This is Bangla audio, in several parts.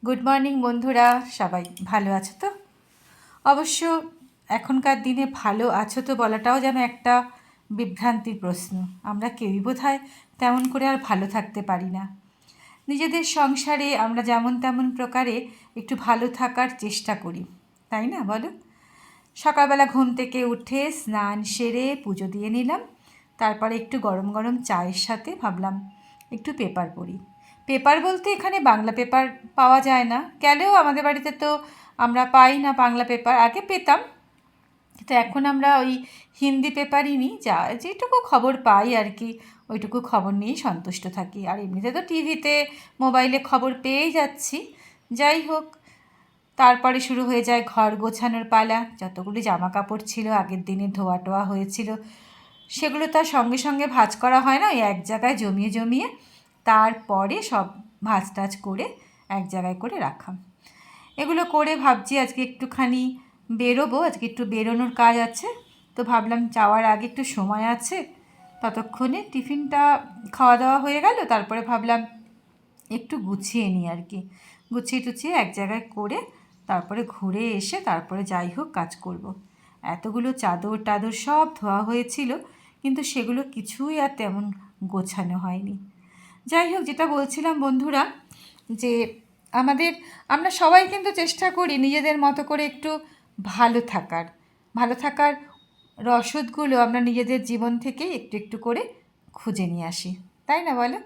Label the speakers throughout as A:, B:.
A: গুড মর্নিং বন্ধুরা, সবাই ভালো আছো তো? অবশ্য এখনকার দিনে ভালো আছো তো বলাটাও যেন একটা বিভ্রান্তির প্রশ্ন। আমরা কেউই বোধহয় তেমন করে আর ভালো থাকতে পারি না। নিজেদের সংসারে আমরা যেমন তেমন প্রকারে একটু ভালো থাকার চেষ্টা করি, তাই না বলো? সকালবেলা ঘুম থেকে উঠে স্নান সেরে পুজো দিয়ে নিলাম, তারপরে একটু গরম গরম চায়ের সাথে ভাবলাম একটু পেপার পড়ি। পেপার বলতে এখানে বাংলা পেপার পাওয়া যায় না, গেলেও আমাদের বাড়িতে তো আমরা পাই না বাংলা পেপার। আগে পেতাম, তো এখন আমরা ওই হিন্দি পেপারই নিই, যা যেটুকু খবর পাই আর কি, ওইটুকু খবর নিয়েই সন্তুষ্ট থাকি। আর এমনিতে তো টিভিতে মোবাইলে খবর পেয়েই যাচ্ছি। যাই হোক, তারপরে শুরু হয়ে যায় ঘর গোছানোর পালা। যতগুলি জামা কাপড় ছিল আগের দিনে ধোয়া টোয়া হয়েছিল, সেগুলো তার সঙ্গে সঙ্গে ভাঁজ করা হয় না, ওই এক জায়গায় জমিয়ে জমিয়ে তারপরে সব ভাঁজ টাজ করে এক জায়গায় করে রাখা। এগুলো করে ভাবছি আজকে একটুখানি বেরোবো, আজকে একটু বেরোনোর কাজ আছে। তো ভাবলাম যাওয়ার আগে একটু সময় আছে, ততক্ষণে টিফিনটা খাওয়া দাওয়া হয়ে গেল, তারপরে ভাবলাম একটু গুছিয়ে নিই আর কি। গুছিয়ে টুছিয়ে এক জায়গায় করে তারপরে ঘুরে এসে তারপরে যাই হোক কাজ করব। এতগুলো চাদর টাদর সব ধোয়া হয়েছিল, কিন্তু সেগুলো কিছুই আর তেমন গোছানো হয়নি। যাই হোক, যেটা বলছিলাম বন্ধুরা, যে আমরা সবাই কিন্তু চেষ্টা করি নিজেদের মতো করে একটু ভালো থাকার রসদগুলো আমরা নিজেদের জীবন থেকেই একটু একটু করে খুঁজে নিয়ে আসি, তাই না বলো?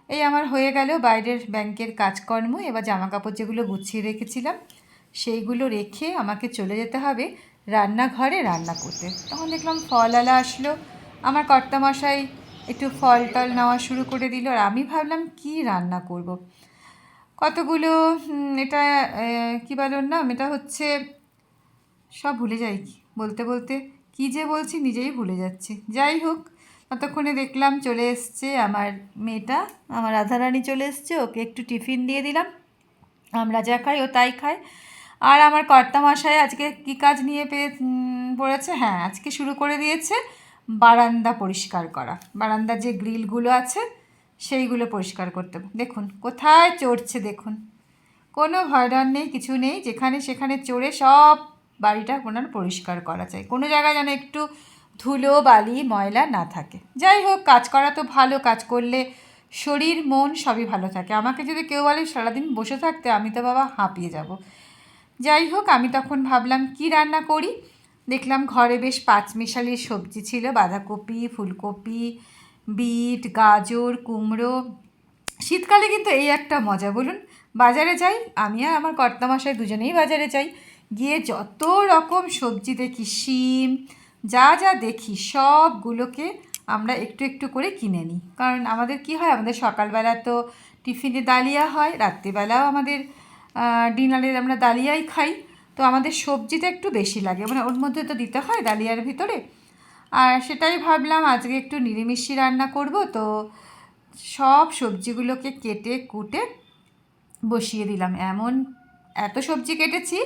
A: এই আমার হয়ে গেল বাইরের ব্যাংকের কাজকর্ম। এবার জামাকাপড় যেগুলো গুছিয়ে রেখেছিলাম সেইগুলো রেখে আমাকে চলে যেতে হবে রান্নাঘরে রান্না করতে। তখন দেখলাম ফলওয়ালা আসলো, আমার কর্তামশাই একটু ফল টল নেওয়া শুরু করে দিল, আর আমি ভাবলাম কি রান্না করব। কতগুলো এটা কী বলার নাম, এটা হচ্ছে, সব ভুলে যাই বলতে বলতে, কী যে বলছি নিজেই ভুলে যাচ্ছি। যাই হোক, ততক্ষণে দেখলাম চলে এসছে আমার মেয়েটা, আমার রাধারানী চলে এসছে, ওকে একটু টিফিন দিয়ে দিলাম। আমরা যা খাই ও তাই খাই। আর আমার কর্তামশাই আজকে কী কাজ নিয়ে পড়েছে, হ্যাঁ আজকে শুরু করে দিয়েছে বারান্দা পরিষ্কার করা। বারান্দার যে গ্রিলগুলো আছে সেইগুলো পরিষ্কার করতে। দেখুন কোথায় চড়ছে, দেখুন কোনো ভয়ডর নেই, কিছু নেই, যেখানে সেখানে চড়ে সব বাড়িটা ওনার পরিষ্কার করা চাই, কোনো জায়গায় যেন একটু ধুলো বালি ময়লা না থাকে। যাই হোক, কাজ করা তো ভালো, কাজ করলে শরীর মন সবই ভালো থাকে। আমাকে যদি কেউ বলে সারাদিন বসে থাকতে, আমি তো বাবা হাঁপিয়ে যাব। যাই হোক, আমি তখন ভাবলাম কি রান্না করি। দেখলাম ঘরে বেশ পাঁচমিশালির সবজি ছিল, বাঁধাকপি, ফুলকপি, বিট, গাজর, কুমড়ো। শীতকালে কিন্তু এই একটা মজা, বলুন, বাজারে যাই আমি আর আমার কর্তামশাই দুজনেই বাজারে যাই, গিয়ে যত রকম সবজি দেখি, শিম, যা যা দেখি সবগুলোকে আমরা একটু একটু করে কিনে নিই। কারণ আমাদের কি হয়, আমাদের সকালবেলা তো টিফিনে ডালিয়া হয়, রাত্রিবেলাও আমাদের ডিনারে আমরা ডালিয়াই খাই। তো আমাদের সবজিটা একটু বেশি লাগে, মানে ওর মধ্যে তো দিতে হয় ডালিয়ার ভিতরে। আর সেটাই ভাবলাম আজকে একটু নিরামিষি রান্না করব। তো সব সবজিগুলোকে কেটে কুটে বসিয়ে দিলাম। এত সবজি কেটেছি,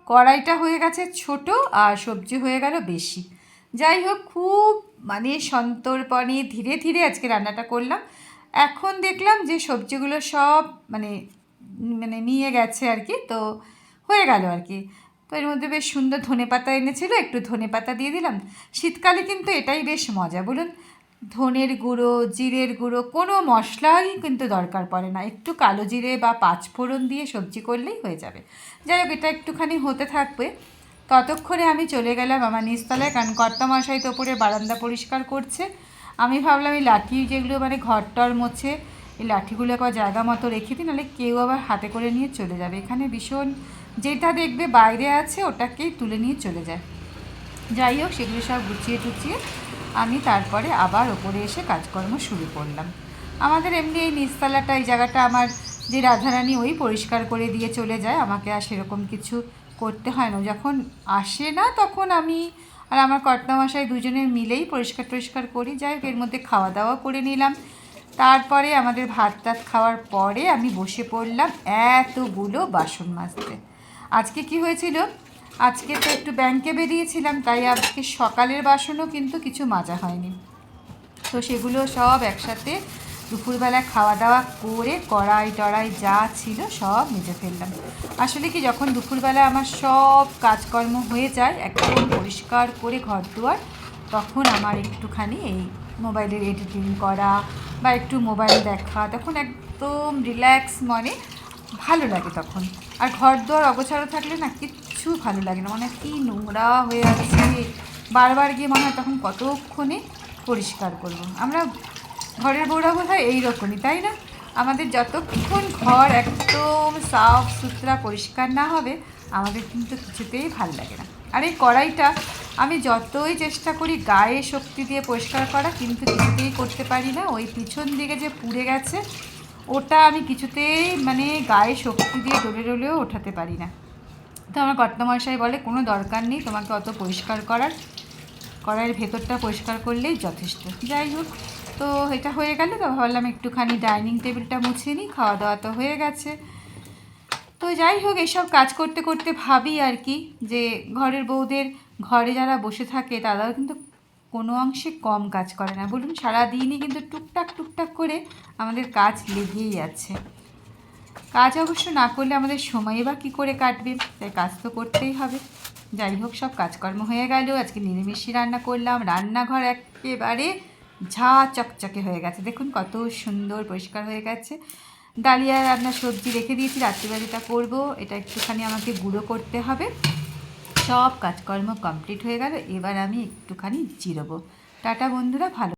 A: কড়াইটা হয়ে গেছে ছোট আর সবজি হয়ে গেল বেশি। যাই হোক, খুব মানে সন্তর্পণে ধীরে ধীরে আজকে রান্নাটা করলাম। এখন দেখলাম যে সবজিগুলো সব মানে মানে নিয়ে গেছে আর কি, তো হয়ে গেল আর কি। তো এর মধ্যে বেশ সুন্দর ধনেপাতা এনেছিল, একটু ধনেপাতা দিয়ে দিলাম। শীতকালে কিন্তু এটাই বেশ মজা, বলুন, ধনের গুঁড়ো, জিরের গুঁড়ো, কোনো মশলাই কিন্তু দরকার পড়ে না, একটু কালো জিরে বা পাঁচফোড়ন দিয়ে সবজি করলেই হয়ে যাবে। যাই হোক, এটা একটুখানি হতে থাকবে। ততক্ষণে আমি চলে গেলাম আমার নিচতলায়, কারণ কর্তামশাই তো ওপরে বারান্দা পরিষ্কার করছে। আমি ভাবলাম এই লাঠি যেগুলো মানে ঘরটর মোছে, এই লাঠিগুলো একবার জায়গা মতো রেখে দিই, নাহলে কেউ আবার হাতে করে নিয়ে চলে যাবে। এখানে ভীষণ যেটা দেখবে বাইরে আছে ওটাকেই তুলে নিয়ে চলে যায়। যাই হোক, সেগুলো সব গুছিয়ে টুচিয়ে আমি তারপরে আবার ওপরে এসে কাজকর্ম শুরু করলাম। আমাদের এমনি এই নিচতলাটা, এই জায়গাটা আমার যে রাধারানী ওই পরিষ্কার করে দিয়ে চলে যায়, আমাকে আর সেরকম কিছু করতে হয় না। যখন আসে না তখন আমি আর আমার কর্তামশাই দুজনে মিলেই পরিষ্কার করি। যাই হোক, এর মধ্যে খাওয়া দাওয়া করে নিলাম। তারপরে আমাদের ভাত টাত খাওয়ার পরে আমি বসে পড়লাম এতগুলো বাসন মাজতে। আজকে কি হয়েছিল, আজকে তো একটু ব্যাংকে বেরিয়েছিলাম, তাই আজকে সকালের বাসনও কিন্তু কিছু মাজা হয়নি। তো সেগুলো সব একসাথে দুপুরবেলা খাওয়া দাওয়া করে কড়াই টড়াই যা ছিল সব মেজে ফেললাম। আসলে কি, যখন দুপুরবেলা আমার সব কাজকর্ম হয়ে যায় একদম পরিষ্কার করে ঘর দুয়ার, তখন আমার একটুখানি এই মোবাইলের এডিটিং করা বা একটু মোবাইল দেখা, তখন একদম রিল্যাক্স মনে ভালো লাগে তখন। আর ঘর দুয়ার অগোছালো থাকলে না কিচ্ছু ভালো লাগে না, মানে কি নোংরা হয়ে আছে, বারবার গিয়ে মনে হয় তখন কতক্ষণে পরিষ্কার করব। আমরা ঘরের বউরা বোধ হয় এইরকমই, তাই না? আমাদের যতক্ষণ ঘর একদম সাফ সুতরা পরিষ্কার না হবে আমাদের কিন্তু কিছুতেই ভাল লাগে না। আর এই কড়াইটা আমি যতই চেষ্টা করি গায়ে শক্তি দিয়ে পরিষ্কার করা, কিন্তু কিছুতেই করতে পারি না। ওই পিছন দিকে যে পুড়ে গেছে ওটা আমি কিছুতেই মানে গায়ে শক্তি দিয়ে ডলে ডলেও ওঠাতে পারি না। তো আমার কর্তামশাই বলে কোনো দরকার নেই তোমাকে অত পরিষ্কার করার, কড়াইয়ের ভেতরটা পরিষ্কার করলেই যথেষ্ট। যাই হোক, তো এটা হয়ে গেল, তো ভাবলাম একটুখানি ডাইনিং টেবিলটা মুছে নিই, খাওয়া দাওয়া তো হয়ে গেছে। তো যাই হোক, এইসব কাজ করতে করতে ভাবি আর কি, যে ঘরের বউদের ঘরে যারা বসে থাকে তারাও কিন্তু কোনো অংশে কম কাজ করে না বলুন। সারাদিনই কিন্তু টুকটাক টুকটাক করে আমাদের কাজ লেগেই আছে। কাজ অবশ্য না করলে আমাদের সময় বা কী করে কাটবে, তাই কাজ তো করতেই হবে। যাই হোক, সব কাজকর্ম হয়ে গেল। আজকে নিরামিষই রান্না করলাম। রান্নাঘর একেবারে ঝা চকচকে হয়ে গেছে, দেখুন কত সুন্দর পরিষ্কার হয়ে গেছে। ডালিয়ার আপনার সবজি রেখে দিয়েছি, রাত্রিবেলাটা করবো, এটা একটুখানি আমাকে গুঁড়ো করতে হবে। সব কাজকর্ম কমপ্লিট হয়ে গেল, এবার আমি একটুখানি জিরোবো। টাটা বন্ধুরা, ভালো।